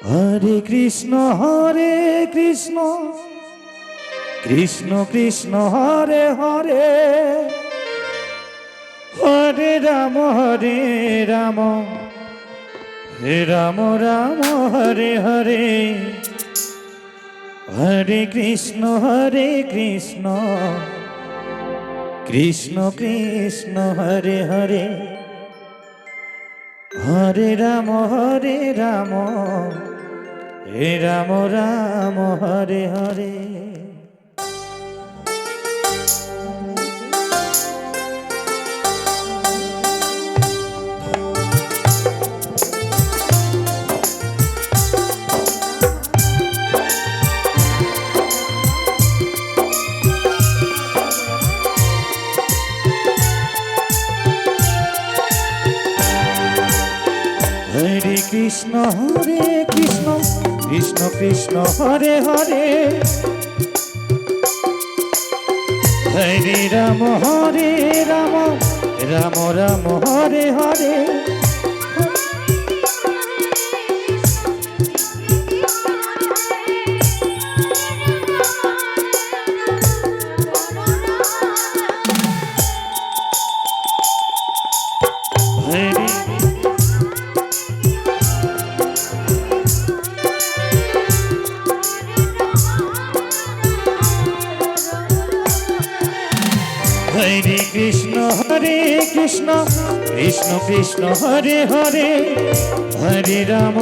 Hare Krishna Krishna Krishna Hare Hare, Hare Ram Ram Ram Hare Hare, Hare Krishna Krishna Krishna Hare Hare, Hare Ram Ram Ram Hare Hare. Hare Krishna Krishna Krishna Hare Hare, Hare Ram Ram Ram Hare Hare, Hare Krishna Krishna Krishna Hare Hare, Hare Ram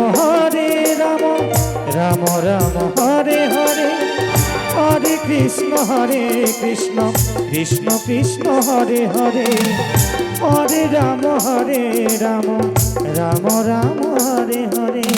Ram Hare Hare, Hare Krishna Krishna Krishna Hare Hare, Hare Ram Ram Hare Hare.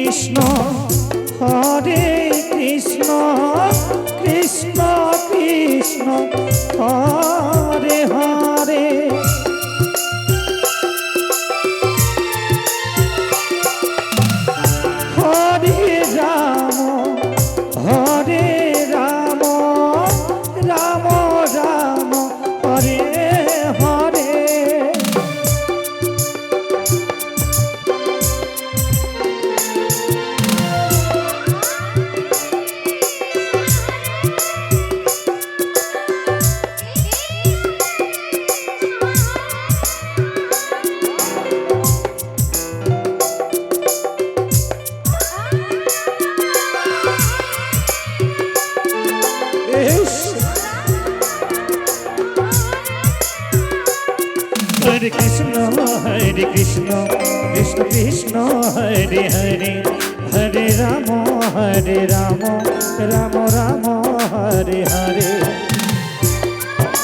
Krishna Hare Krishna Krishna Krishna Hare Hare, Hare Ram Ram Hare Hare. Hare Krishna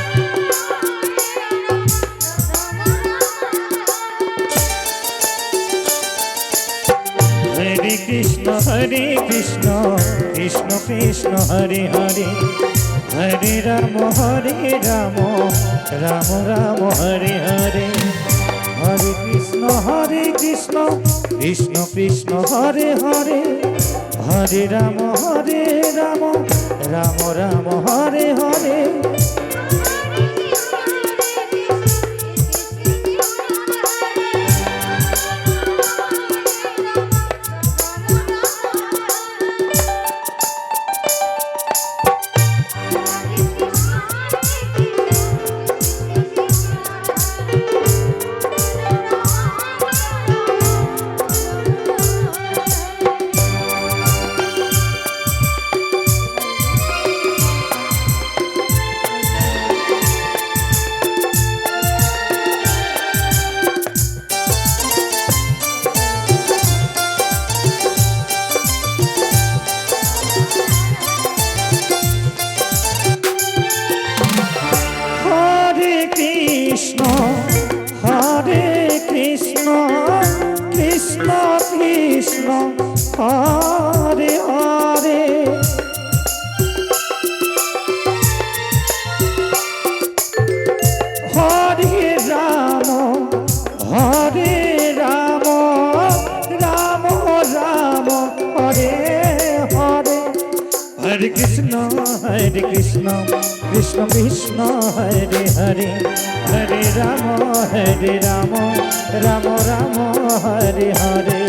Krishna Krishna Hare Hare, Hare Ram Ram Hare Hare, Hare Krishna Krishna Krishna Hare Hare, Hare Ram Ram Hare Hare, Hare Krishna Krishna Hare Hare, Hare Ram Ram Hare Hare. Krishna Hare Hare Hare Ram Hare Ram Ram Ram Hare Hare Hare Krishna Krishna Krishna Hare Hare Hare Ram Ram Ram Ram Hare Hare